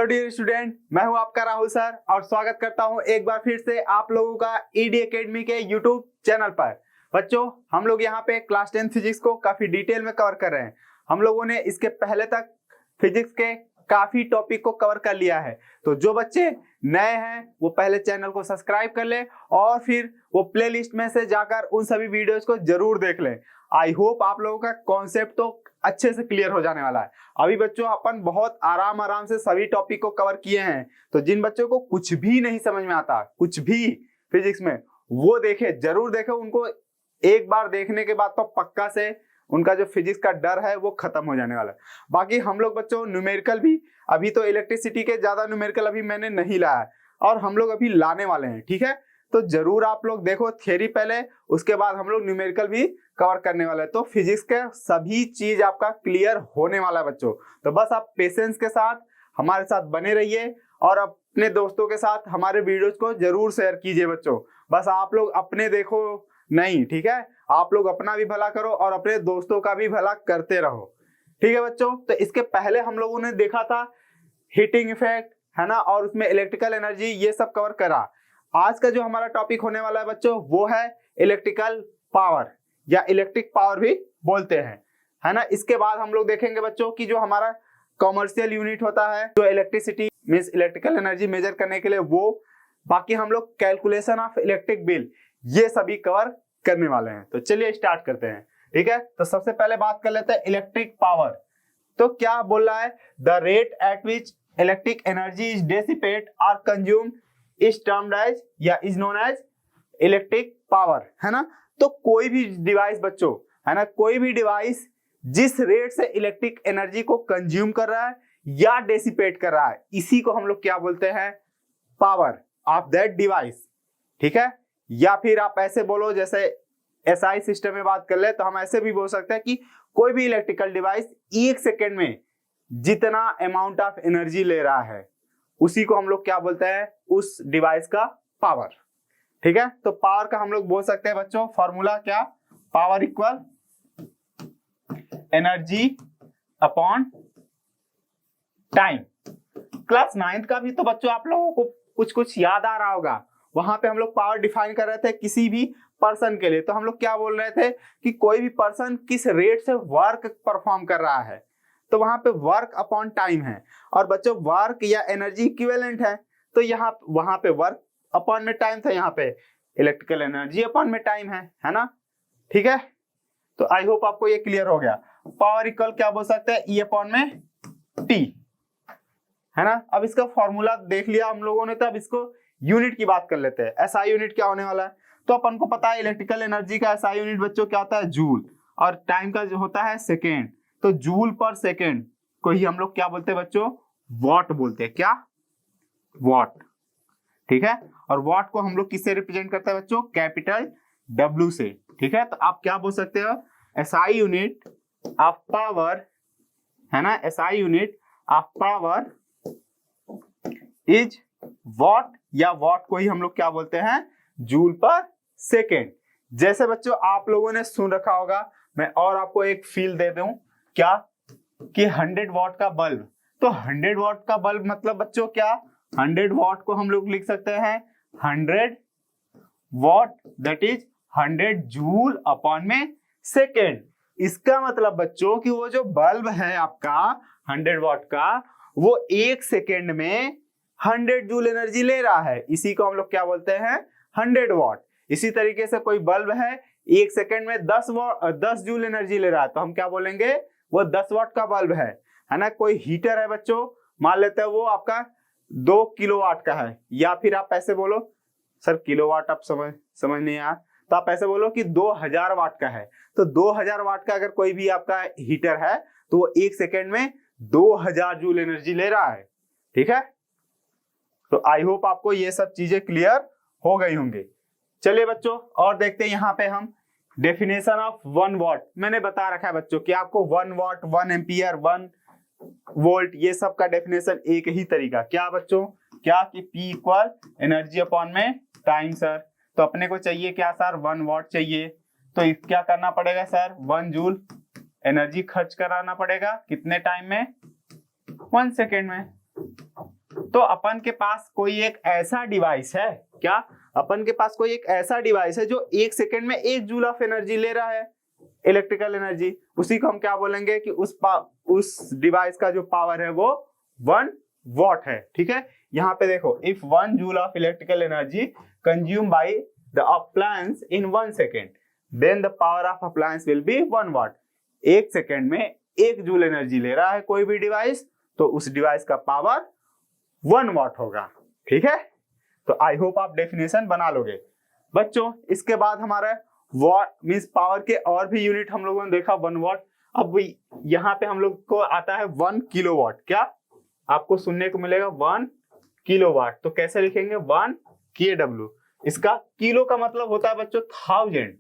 Dear student, मैं हूं आपका राहुल सर और स्वागत करता हूं एक बार फिर से आप लोगों का ईडी एकेडमी के यूट्यूब चैनल पर। बच्चों, हम लोग यहां पे क्लास 10 फिजिक्स को काफी डिटेल में कवर कर रहे हैं। हम लोगों ने इसके पहले तक फिजिक्स के काफी टॉपिक को कवर कर लिया है, तो जो बच्चे नए हैं वो पहले चैनल को सब्सक्राइब कर ले और फिर वो प्लेलिस्ट में से जाकर उन सभी वीडियोस को जरूर देख लें। आई होप आप लोगों का कॉन्सेप्ट तो अच्छे से क्लियर हो जाने वाला है। अभी बच्चों अपन बहुत आराम से सभी टॉपिक को कवर किए हैं, तो जिन बच्चों को कुछ भी नहीं समझ में आता, कुछ भी फिजिक्स में, वो देखे, जरूर देखे। उनको एक बार देखने के बाद तो पक्का से उनका जो फिजिक्स का डर है वो खत्म हो जाने वाला है। बाकी हम लोग बच्चों न्यूमेरिकल भी, अभी तो इलेक्ट्रिसिटी के ज्यादा न्यूमेरिकल अभी मैंने नहीं लाया है और हम लोग अभी लाने वाले हैं, ठीक है। तो जरूर आप लोग देखो थ्योरी पहले, उसके बाद हम लोग न्यूमेरिकल भी कवर करने वाले हैं। तो फिजिक्स के सभी चीज आपका क्लियर होने वाला है बच्चों। तो बस आप पेशेंस के साथ हमारे साथ बने रहिए और अपने दोस्तों के साथ हमारे वीडियोस को जरूर शेयर कीजिए बच्चों। बस आप लोग अपने देखो नहीं, ठीक है, आप लोग अपना भी भला करो और अपने दोस्तों का भी भला करते रहो, ठीक है बच्चों। तो इसके पहले हम लोगों ने देखा था हीटिंग इफेक्ट, है ना, और उसमें इलेक्ट्रिकल एनर्जी, ये सब कवर करा। आज का जो हमारा टॉपिक होने वाला है बच्चों वो है इलेक्ट्रिकल पावर या इलेक्ट्रिक पावर भी बोलते हैं, है ना। इसके बाद हम लोग देखेंगे बच्चों कि जो हमारा कॉमर्शियल यूनिट होता है, जो electricity means electrical energy measure करने के लिए, वो बाकी हम लोग कैलकुलेशन ऑफ इलेक्ट्रिक बिल, ये सभी कवर करने वाले हैं। तो चलिए स्टार्ट करते हैं, ठीक है। तो सबसे पहले बात कर लेते हैं इलेक्ट्रिक पावर। तो क्या बोल रहा है, the rate at which electric energy is dissipate और कंज्यूम इज टर्म्ड एज या is known as electric power, है ना। तो कोई भी डिवाइस बच्चों, है ना, कोई भी डिवाइस जिस रेट से इलेक्ट्रिक एनर्जी को कंज्यूम कर रहा है या डेसिपेट कर रहा है, इसी को हम लोग क्या बोलते हैं, पावर ऑफ दैट डिवाइस, ठीक है। या फिर आप ऐसे बोलो, जैसे एसआई सिस्टम में बात कर ले तो हम ऐसे भी बोल सकते हैं कि कोई भी इलेक्ट्रिकल डिवाइस 1 सेकेंड में जितना अमाउंट ऑफ एनर्जी ले रहा है, उसी को हम लोग क्या बोलते हैं, उस डिवाइस का पावर, ठीक है। तो पावर का हम लोग बोल सकते हैं बच्चों फॉर्मूला क्या, power equal energy upon time. Class 9th का भी तो बच्चों आप लोगों को कुछ कुछ याद आ रहा होगा। वहां पे हम लोग पावर डिफाइन कर रहे थे किसी भी पर्सन के लिए। तो हम लोग क्या बोल रहे थे कि कोई भी पर्सन किस रेट से वर्क परफॉर्म कर रहा है, तो वहां पे वर्क अपॉन टाइम है। और बच्चों वर्क या एनर्जी इक्विवेलेंट है, तो यहाँ वहां पे वर्क अपॉन में टाइम था, यहाँ पे इलेक्ट्रिकल एनर्जी अपॉन में टाइम है ना, ठीक है। तो आई होप आपको ये क्लियर हो गया। पावर इक्वल क्या बोल सकते हैं, ई अपॉन में टी, है ना। अब इसका फॉर्मूला देख लिया हम लोगों ने, तो अब इसको यूनिट की बात कर लेते हैं। एसआई यूनिट क्या होने वाला है, तो अपन को पता है इलेक्ट्रिकल एनर्जी का एसआई यूनिट बच्चों क्या होता है, जूल, और टाइम का जो होता है सेकेंड। तो जूल पर सेकेंड को ही हम लोग क्या बोलते हैं बच्चों, वॉट बोलते हैं, क्या, वॉट, ठीक है। और वॉट को हम लोग किससे रिप्रेजेंट करते हैं बच्चों, कैपिटल डब्ल्यू से, ठीक है। तो आप क्या बोल सकते हो, एसआई यूनिट ऑफ पावर, है ना, SI unit of power is what, या वॉट को ही हम लोग क्या बोलते हैं, जूल पर सेकेंड। जैसे बच्चों आप लोगों ने सुन रखा होगा, मैं और आपको एक फील दे दूं, क्या कि 100 वॉट का बल्ब, तो 100 वॉट का बल्ब मतलब बच्चों क्या, 100 वॉट को हम लोग लिख सकते हैं 100 what, that is 100 joule upon में सेकेंड। इसका मतलब बच्चों कि वो जो बल्ब है आपका 100 वॉट का, वो 1 सेकेंड में 100 जूल एनर्जी ले रहा है, इसी को हम लोग क्या बोलते हैं, 100 वॉट। इसी तरीके से कोई बल्ब है 1 सेकेंड में 10 जूल एनर्जी ले रहा है, तो हम क्या बोलेंगे, वो 10 वॉट का बल्ब है ना। कोई हीटर है बच्चों, मान लेते हैं वो आपका 2 किलोवाट का है, या फिर आप ऐसे बोलो, सर किलोवाट आप समझ नहीं आया, तो आप ऐसे बोलो कि 2000 वाट का है। तो 2000 वाट का अगर कोई भी आपका हीटर है, तो वो 1 सेकेंड में 2000 जूल एनर्जी ले रहा है, ठीक है। तो आई होप आपको ये सब चीजें क्लियर हो गई होंगी। चलिए बच्चों और देखते हैं, यहाँ पे हम डेफिनेशन ऑफ 1 वॉट मैंने बता रखा है बच्चों कि आपको 1 वॉट, 1 एम्पियर, 1 वोल्ट, ये सब का डेफिनेशन एक ही तरीका, क्या बच्चों, क्या कि P इक्वल एनर्जी अपॉन में टाइम। सर तो अपने को चाहिए क्या सर, 1 वॉट चाहिए, तो क्या करना पड़ेगा सर, 1 जूल एनर्जी खर्च कराना पड़ेगा, कितने टाइम में, 1 सेकेंड में, तो अपन के पास कोई एक ऐसा डिवाइस है, क्या अपन के पास कोई एक ऐसा डिवाइस है जो 1 सेकेंड में 1 जूल ऑफ एनर्जी ले रहा है, इलेक्ट्रिकल एनर्जी, उसी को हम क्या बोलेंगे कि उस डिवाइस का जो पावर है वो 1 वॉट है। ठीक है, यहाँ पे देखो, if 1 joule of electrical energy consume by the appliance in 1 second then the power of appliance will be 1 watt. 1 second में 1 जूल एनर्जी ले रहा है कोई भी डिवाइस, तो उस डिवाइस का पावर 1 वॉट होगा। ठीक है, तो आई होप आप डेफिनेशन बना लोगे बच्चों। इसके बाद हमारा वॉट मींस पावर के और भी यूनिट हम लोगों ने देखा 1 वॉट। अब यहाँ पे हम लोग को आता है 1 किलोवाट। क्या आपको सुनने को मिलेगा 1 किलोवाट, तो कैसे लिखेंगे 1 kW। इसका किलो का मतलब होता है बच्चों 1000,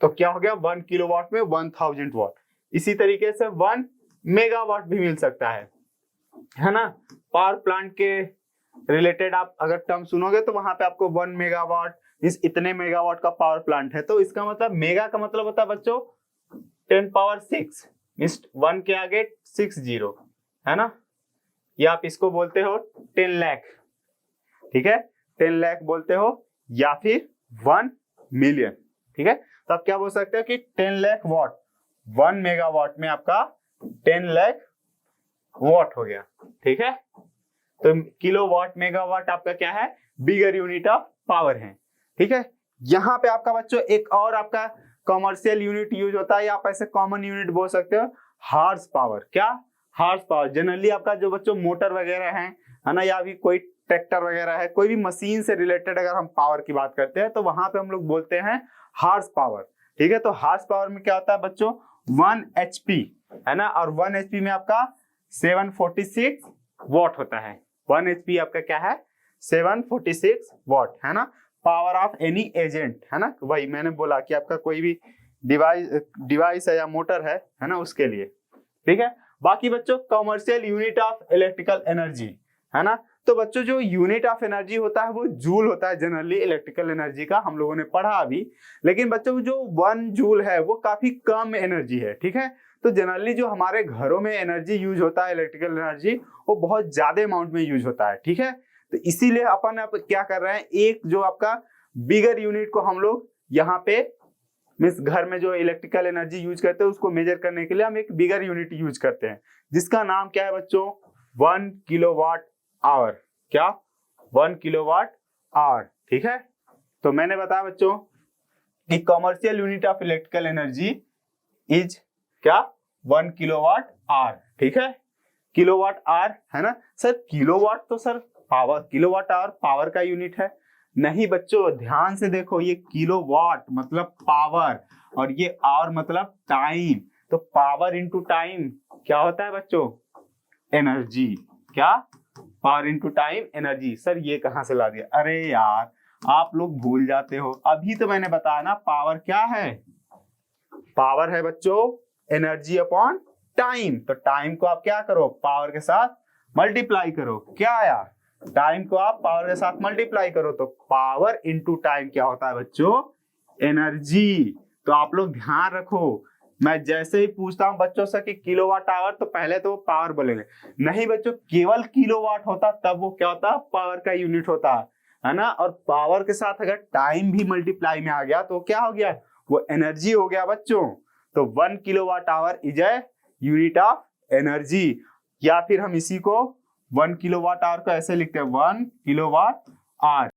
तो क्या हो गया 1 किलोवाट में 1000 वॉट। इसी तरीके से 1 मेगावाट भी मिल सकता है ना। पावर प्लांट के रिलेटेड आप अगर टर्म सुनोगे तो वहां पे आपको 1 मेगावाट इस इतने मेगावाट का पावर प्लांट है, तो इसका मतलब मेगा का मतलब होता है बच्चों 10 पावर 6, मींस 1 के आगे 6 जीरो है ना, या आप इसको बोलते हो 10 लाख। ठीक है, 10 लाख बोलते हो या फिर 1 मिलियन। ठीक है, तो आप क्या बोल सकते हो कि 10 लाख वॉट, 1 मेगावाट में आपका 10 लाख वॉट हो गया। ठीक है, तो किलोवाट मेगावाट आपका क्या है, बिगर यूनिट ऑफ पावर है। ठीक है, यहाँ पे आपका बच्चों एक और आपका कॉमर्शियल यूनिट यूज होता है, या आप ऐसे कॉमन यूनिट बोल सकते हो हार्स पावर। क्या हार्स पावर, जनरली आपका जो बच्चों मोटर वगैरह है ना, या भी कोई ट्रैक्टर वगैरह है, कोई भी मशीन से रिलेटेड अगर हम पावर की बात करते हैं तो वहां पे हम लोग बोलते हैं हार्स पावर। ठीक है, तो हार्स पावर में क्या होता है बच्चों 1 HP है ना, और 1 HP में आपका 746 वॉट होता है। 1 HP आपका क्या है 746 वॉट है ना। पावर ऑफ एनी एजेंट है ना, वही मैंने बोला कि आपका कोई भी डिवाइस है या मोटर है ना, उसके लिए। ठीक है, बाकी बच्चों commercial unit of electrical energy है ना, तो बच्चों जो यूनिट ऑफ एनर्जी होता है वो जूल होता है जनरली इलेक्ट्रिकल एनर्जी का, हम लोगों ने पढ़ा अभी। लेकिन बच्चों जो 1 जूल है वो काफी कम एनर्जी है। ठीक है, तो जनरली जो हमारे घरों में एनर्जी यूज होता है इलेक्ट्रिकल एनर्जी, वो बहुत ज्यादा अमाउंट में यूज होता है। ठीक है, तो इसीलिए अपन आप क्या कर रहे हैं, एक जो आपका बिगर यूनिट को हम लोग यहाँ पे मीन्स घर में जो इलेक्ट्रिकल एनर्जी यूज करते हैं उसको मेजर करने के लिए हम एक बिगर यूनिट यूज करते हैं, जिसका नाम क्या है बच्चों 1 किलोवाट आवर। क्या 1 किलोवाट आवर। ठीक है, तो मैंने बताया बच्चों कि commercial unit of electrical energy is क्या 1 किलोवाट आवर। ठीक है, किलोवाट आवर है ना सर, किलोवाट तो sir power, kilowatt hour power का यूनिट है। नहीं बच्चों, ध्यान से देखो, ये किलोवाट मतलब पावर और ये आवर मतलब टाइम, तो पावर इंटू टाइम क्या होता है बच्चों एनर्जी। क्या power into time energy. Sir ये कहां से ला दिया, अरे यार आप लोग भूल जाते हो, अभी तो मैंने बताया ना पावर क्या है, पावर है बच्चों एनर्जी अपॉन टाइम। तो टाइम को आप क्या करो पावर के साथ मल्टीप्लाई करो, क्या आया टाइम को आप पावर के साथ मल्टीप्लाई करो, तो पावर इंटू टाइम क्या होता है बच्चों एनर्जी। तो आप लोग ध्यान रखो, मैं जैसे ही पूछता हूं बच्चों से कि किलोवाट आवर, तो पहले तो वो पावर बोलेंगे। नहीं बच्चों, केवल किलोवाट होता तब वो क्या होता पावर का यूनिट होता है ना, और पावर के साथ अगर टाइम भी मल्टीप्लाई में आ गया तो क्या हो गया वो एनर्जी हो गया बच्चों। तो 1 kilowatt hour is a unit of energy, या फिर हम इसी को 1 किलोवाट आवर को ऐसे लिखते हैं 1 किलोवाट आवर।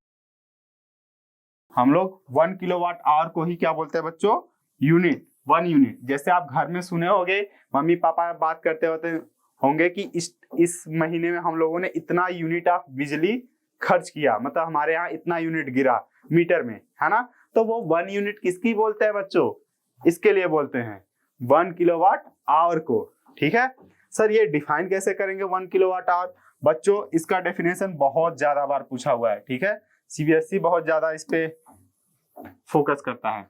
हम लोग 1 किलोवाट आवर को ही क्या बोलते हैं बच्चों यूनिट, 1 यूनिट। जैसे आप घर में सुने होंगे मम्मी पापा बात करते होते होंगे कि इस महीने में हम लोगों ने इतना यूनिट ऑफ बिजली खर्च किया, मतलब हमारे यहाँ इतना यूनिट गिरा मीटर में है ना, तो वो 1 यूनिट किसकी बोलते हैं बच्चों, इसके लिए बोलते हैं 1 किलोवाट आवर को। ठीक है सर, ये डिफाइन कैसे करेंगे 1 किलोवाट आवर बच्चों, इसका डेफिनेशन बहुत ज्यादा बार पूछा हुआ है। ठीक है, सीबीएसई बहुत ज्यादा इस पे फोकस करता है।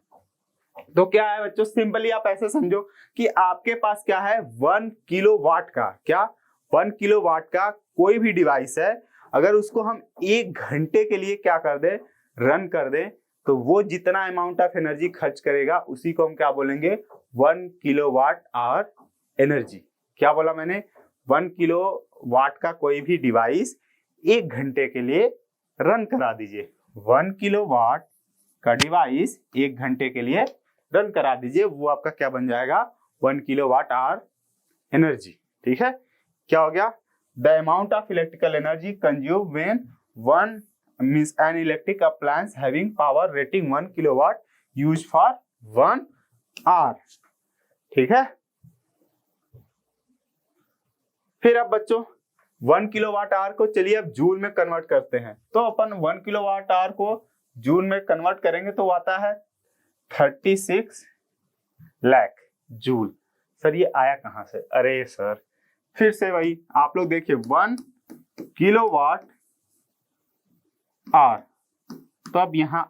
तो क्या है बच्चों, सिंपली आप ऐसे समझो कि आपके पास क्या है 1 किलोवाट का, क्या 1 किलोवाट का कोई भी डिवाइस है, अगर उसको हम 1 घंटे के लिए क्या कर दे रन कर दे, तो वो जितना अमाउंट ऑफ एनर्जी खर्च करेगा उसी को हम क्या बोलेंगे 1 किलोवाट आवर एनर्जी। क्या बोला मैंने, 1 किलोवाट का कोई भी डिवाइस 1 घंटे के लिए रन करा दीजिए। 1 किलोवाट का डिवाइस 1 घंटे के लिए रन करा दीजिए, वो आपका क्या बन जाएगा, 1 किलोवाट आवर एनर्जी। ठीक है, क्या हो गया, the amount of electrical energy consume when one means an electric appliance having power rating 1 kilowatt use for 1 hour. ठीक है, फिर अब बच्चों 1 किलोवाट आवर को चलिए अब जूल में कन्वर्ट करते हैं। तो अपन 1 किलोवाट आवर को जूल में कन्वर्ट करेंगे तो आता है 36 लाख जूल। सर ये आया कहां से, अरे सर फिर से वही आप लोग देखिए 1 किलोवाट आवर, तो अब यहां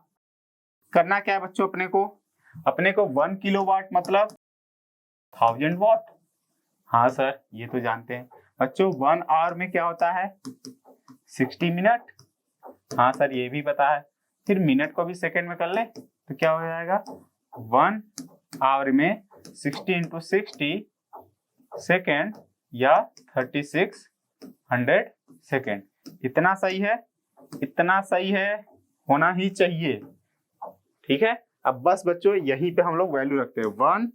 करना क्या है बच्चों, अपने को 1 किलोवाट मतलब 1000 वाट। हाँ सर ये तो जानते हैं बच्चों, 1 आवर में क्या होता है 60 मिनट। हाँ सर ये भी पता है, फिर मिनट को भी सेकंड में कर ले तो क्या हो जाएगा, 1 आवर में 60 इंटू 60 सेकेंड या 3600 सेकेंड। इतना सही है, इतना सही है, होना ही चाहिए। ठीक है, अब बस बच्चों यहीं पे हम लोग वैल्यू रखते हैं। 1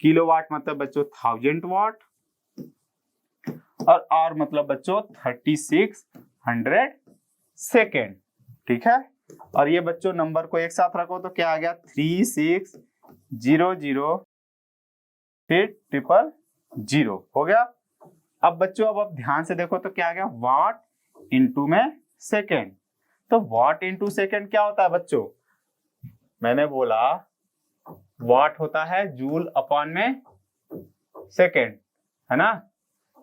किलोवाट मतलब बच्चों 1000 वाट और आवर मतलब बच्चों 3600 सेकेंड। ठीक है, और ये बच्चों नंबर को एक साथ रखो तो क्या आ गया 3600 फिर 000 हो गया। अब बच्चों अब ध्यान से देखो तो क्या आ गया, वाट इंटू में सेकेंड। तो वाट इंटू सेकेंड क्या होता है बच्चों, मैंने बोला वाट होता है जूल अपॉन में सेकेंड, है ना,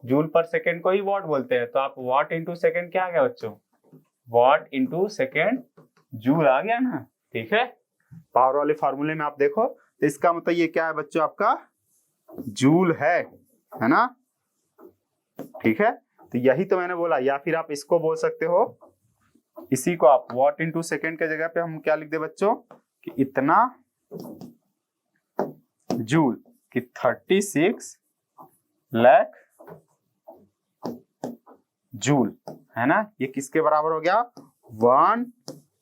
जूल पर सेकेंड को ही वाट बोलते हैं। तो आप वाट इंटू सेकेंड क्या आ गया बच्चों, वाट इंटू सेकेंड जूल आ गया ना। ठीक है, पावर वाले फार्मूले में आप देखो तो इसका मतलब ये क्या है बच्चों, आपका जूल है ना। ठीक है, तो यही तो मैंने बोला, या फिर आप इसको बोल सकते हो, इसी को आप वाट इंटू सेकेंड के जगह पे हम क्या लिख दे बच्चों कि इतना जूल कि 36 लाख जूल, है ना। ये किसके बराबर हो गया, 1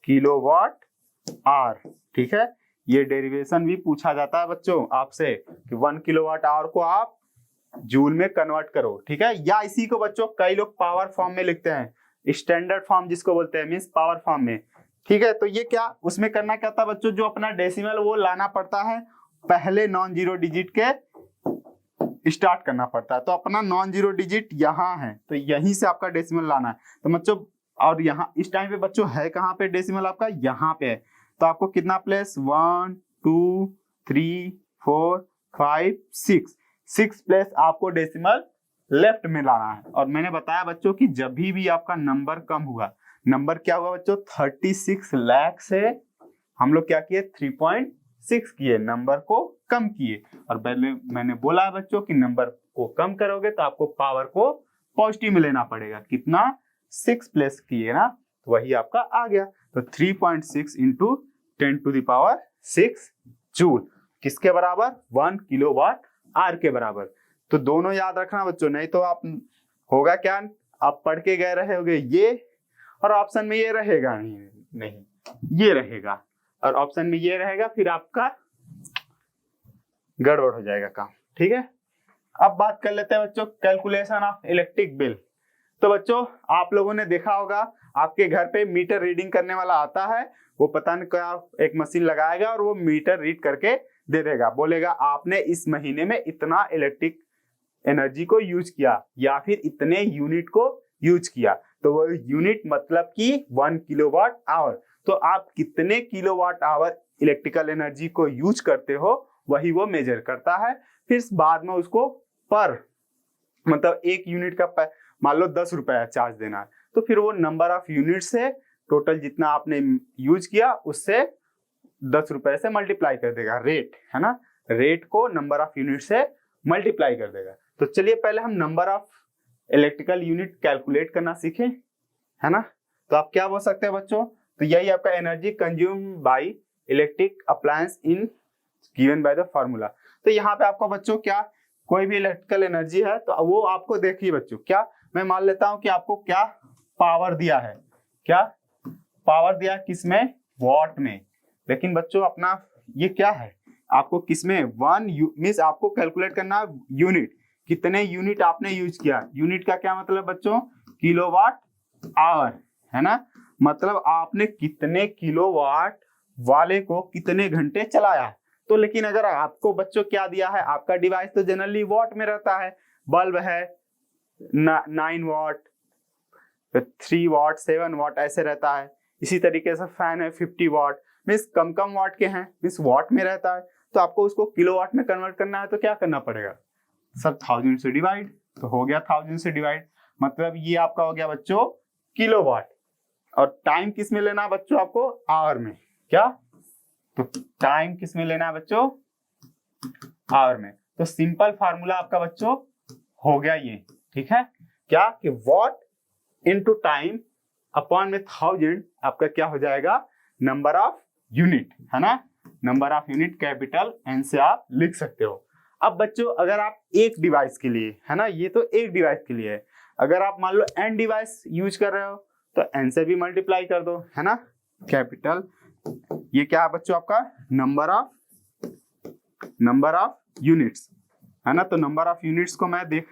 किलोवाट आवर। ठीक है, ये डेरिवेशन भी पूछा जाता है बच्चों आपसे कि 1 किलोवाट आवर को आप जूल में कन्वर्ट करो। ठीक है, या इसी को बच्चों कई लोग पावर फॉर्म में लिखते हैं, स्टैंडर्ड फॉर्म जिसको बोलते हैं, मींस पावर फॉर्म में। ठीक है, तो ये क्या उसमें करना क्या था बच्चों, जो अपना डेसिमल वो लाना पड़ता है, पहले नॉन जीरो डिजिट के स्टार्ट करना पड़ता है। तो अपना नॉन जीरो डिजिट यहाँ है तो यहीं से आपका डेसिमल लाना है। तो बच्चों और यहाँ इस टाइम पे बच्चों है कहाँ पे डेसिमल आपका, यहाँ पे है। तो आपको कितना प्लेस 1 2 3 4 5 6 प्लेस आपको डेसिमल लेफ्ट में लाना है। और मैंने बताया बच्चों कि जब भी आपका नंबर कम हुआ, नंबर क्या हुआ बच्चों 36 लाख से हम लोग क्या किए 3.6 किए, नंबर को कम किए। और पहले मैंने बोला बच्चों कि नंबर को कम करोगे तो आपको पावर को पॉजिटिव में लेना पड़ेगा, कितना 6 प्लस किए ना, तो वही आपका आ गया। तो 3.6 इंटू 10⁶ जूल किसके बराबर, 1 किलोवाट आवर के बराबर। तो दोनों याद रखना बच्चों, नहीं तो आप होगा क्या, आप पढ़ के गए रहोगे ये और ऑप्शन में ये रहेगा नहीं ये रहेगा और ऑप्शन में ये रहेगा, फिर आपका गड़बड़ हो जाएगा काम। ठीक है, अब बात कर लेते हैं बच्चों कैलकुलेशन ऑफ इलेक्ट्रिक बिल। तो बच्चों आप लोगों ने देखा होगा आपके घर पे मीटर रीडिंग करने वाला आता है, वो पता नहीं क्या एक मशीन लगाएगा और वो मीटर रीड करके दे देगा, बोलेगा आपने इस महीने में इतना इलेक्ट्रिक एनर्जी को यूज किया या फिर इतने यूनिट को यूज किया। तो वो यूनिट मतलब कि 1 किलोवाट आवर। तो आप कितने किलोवाट आवर इलेक्ट्रिकल एनर्जी को यूज करते हो वही वो मेजर करता है। फिर बाद में उसको पर मतलब एक यूनिट का मान लो 10 रुपए चार्ज देना है, तो फिर वो नंबर ऑफ यूनिट से टोटल जितना आपने यूज किया उससे 10 रुपए से मल्टीप्लाई कर देगा, रेट है ना, रेट को नंबर ऑफ यूनिट से मल्टीप्लाई कर देगा। तो चलिए पहले हम number of electrical unit calculate करना सीखें, है ना। तो आप क्या बोल सकते हैं बच्चों, तो यही आपका energy consume by electric appliance in given by the formula. तो यहाँ पे आपको बच्चों क्या कोई भी इलेक्ट्रिकल एनर्जी है तो वो आपको देखिए बच्चों, क्या मैं मान लेता हूं कि आपको क्या पावर दिया है, क्या पावर दिया किसमें, वॉट में। लेकिन बच्चों अपना ये क्या है, आपको किसमें, वन मीन्स आपको कैलकुलेट करना यूनिट, कितने यूनिट आपने यूज किया। यूनिट का क्या मतलब बच्चों, किलोवाट आवर, है ना, मतलब आपने कितने किलोवाट वाले को कितने घंटे चलाया। तो लेकिन अगर आपको बच्चों क्या दिया है, आपका डिवाइस तो जनरली वॉट में रहता है, बल्ब है 9 वॉट, 3 वॉट, 7 वॉट ऐसे रहता है। इसी तरीके से फैन है 50 what, means come come what के हैं, मीन्स वॉट में रहता है। तो आपको उसको किलोवाट में कन्वर्ट करना है तो क्या करना पड़ेगा, सब 1000 से डिवाइड, तो हो गया 1000 से डिवाइड, मतलब ये आपका हो गया बच्चों किलोवाट। और टाइम किस में लेना है बच्चों, आपको आवर में, क्या, तो टाइम किस में लेना है बच्चों, आवर में। तो सिंपल फार्मूला आपका बच्चों हो गया ये, ठीक है, क्या कि वॉट इनटू टाइम अपॉन में 1000 आपका क्या हो जाएगा, नंबर ऑफ यूनिट, है ना, number of unit capital N से आप लिख सकते हो। अब बच्चों अगर आप एक डिवाइस के लिए, है ना, ये तो एक डिवाइस के लिए है, अगर आप मान लो n डिवाइस यूज कर रहे हो तो n से भी मल्टीप्लाई कर दो, है ना, कैपिटल, ये क्या है बच्चों आपका नंबर ऑफ यूनिट्स, है ना। तो नंबर ऑफ यूनिट्स को मैं देख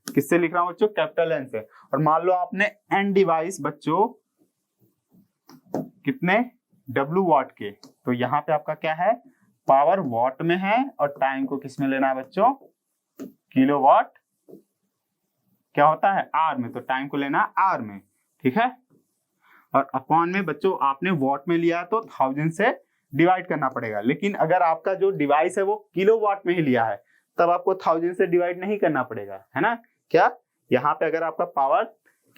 किससे लिख रहा हूँ बच्चों, कैपिटल एन से। और मान लो आपने n डिवाइस बच्चों कितने W वॉट के, तो यहाँ पे आपका क्या है, पावर वॉट में है और टाइम को किस में लेना है बच्चों, किलोवाट, क्या होता है आवर में, तो टाइम को लेना आवर में, ठीक है। और अपॉन में बच्चों आपने वॉट में लिया तो 1000 से डिवाइड करना पड़ेगा। लेकिन अगर आपका जो डिवाइस है वो किलोवाट में ही लिया है तब आपको 1000 से डिवाइड नहीं करना पड़ेगा, है ना। क्या यहाँ पे अगर आपका पावर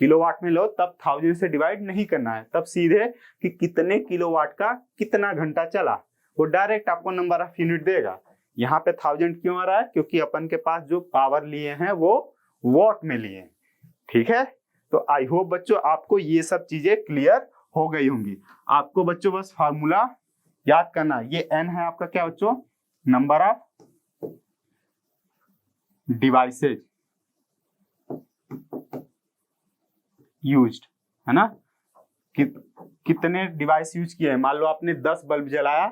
किलोवाट में लो तब 1000 से डिवाइड नहीं करना है, तब सीधे कि कितने किलोवाट का कितना घंटा चला वो डायरेक्ट आपको नंबर ऑफ यूनिट देगा। यहाँ पे 1000 क्यों आ रहा है, क्योंकि अपन के पास जो पावर लिए हैं वो वॉट में लिए हैं, ठीक है। तो आई होप बच्चों आपको ये सब चीजें क्लियर हो गई होंगी। आपको बच्चों बस फार्मूला याद करना, ये n है आपका क्या बच्चों, नंबर ऑफ डिवाइसेज यूज्ड, है ना, कितने डिवाइस यूज किए हैं। मान लो आपने 10 बल्ब जलाया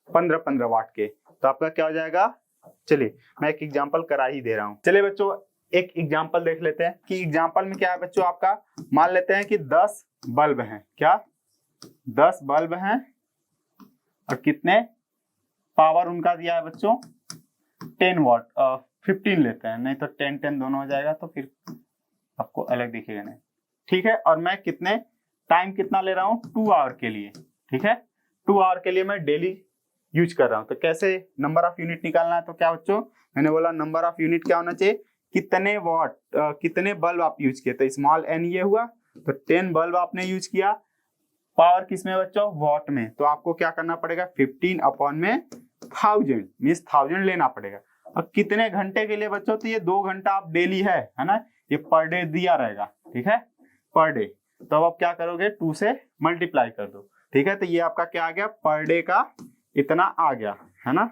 15-15 वाट के, तो आपका क्या हो जाएगा, चलिए मैं एक एग्जांपल करा ही दे रहा हूं। चलिए बच्चों एक एग्जांपल देख लेते हैं कि एग्जांपल में क्या है बच्चों, आपका मान लेते हैं कि 10 बल्ब हैं, क्या 10 बल्ब हैं और कितने पावर उनका दिया है बच्चों 10 वॉट, 15 लेते हैं, नहीं तो 10-10 दोनों हो जाएगा तो फिर आपको अलग दिखेगा नहीं, ठीक है। और मैं कितने टाइम कितना ले रहा हूँ 2 आवर के लिए, ठीक है, 2 आवर के लिए मैं डेली यूज कर रहा हूँ। तो कैसे नंबर ऑफ यूनिट निकालना है, तो क्या बच्चों मैंने बोला नंबर ऑफ यूनिट क्या होना चाहिए, कितने वॉट कितने बल्ब आप यूज किए, तो स्मॉल n ये हुआ, तो 10 बल्ब आपने यूज किया, पावर किसमें बच्चों वॉट में, तो आपको क्या करना पड़ेगा 15 अपॉन में 1000 मीन्स 1000 लेना पड़ेगा। और कितने घंटे के लिए बच्चों, तो ये 2 घंटा आप डेली है ना, ये पर डे दिया रहेगा, ठीक है, पर डे। तो अब आप क्या करोगे 2 से मल्टीप्लाई कर दो, ठीक है। तो ये आपका क्या आ गया, पर डे का इतना आ गया, है ना।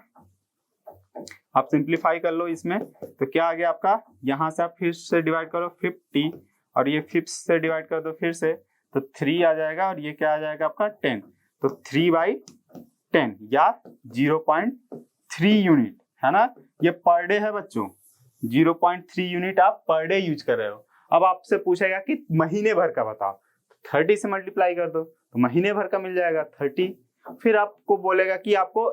आप सिंप्लीफाई कर लो इसमें, तो क्या आ गया आपका, यहाँ से आप फिर से डिवाइड करो 50 और ये 5 से डिवाइड कर दो फिर से, तो 3 आ जाएगा और ये क्या आ जाएगा आपका 10, तो 3/10 या 0.3 यूनिट, है ना। ये पर डे है बच्चों, 0.3 यूनिट आप पर डे यूज कर रहे हो। अब आपसे पूछेगा कि महीने भर का बताओ, 30 से मल्टीप्लाई कर दो तो महीने भर का मिल जाएगा 30। फिर आपको बोलेगा कि आपको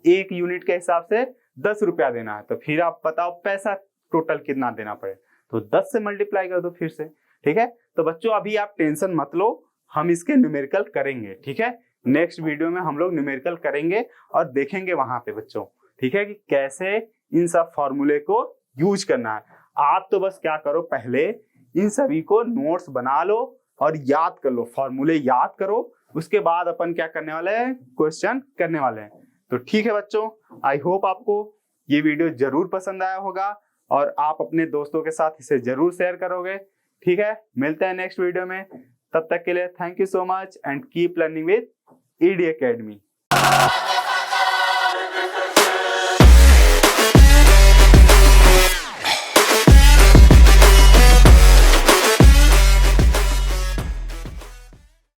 1 यूनिट के हिसाब से 10 रुपया देना है, तो फिर आप बताओ पैसा टोटल कितना देना पड़े, तो 10 से मल्टीप्लाई कर दो फिर से, ठीक है। तो बच्चों अभी आप टेंशन मत लो, हम इसके न्यूमेरिकल करेंगे, ठीक है। नेक्स्ट वीडियो में हम लोग न्यूमेरिकल करेंगे और देखेंगे वहां पे बच्चों, ठीक है, कि कैसे इन सब फॉर्मूले को यूज करना है। आप तो बस क्या करो, पहले इन सभी को नोट्स बना लो और याद कर लो, फॉर्मूले याद करो, उसके बाद अपन क्या करने वाले हैं, क्वेश्चन करने वाले हैं। तो ठीक है बच्चों, आई होप आपको ये वीडियो जरूर पसंद आया होगा और आप अपने दोस्तों के साथ इसे जरूर शेयर करोगे, ठीक है। मिलते हैं नेक्स्ट वीडियो में, तब तक के लिए thank you so much and keep learning with ED academy.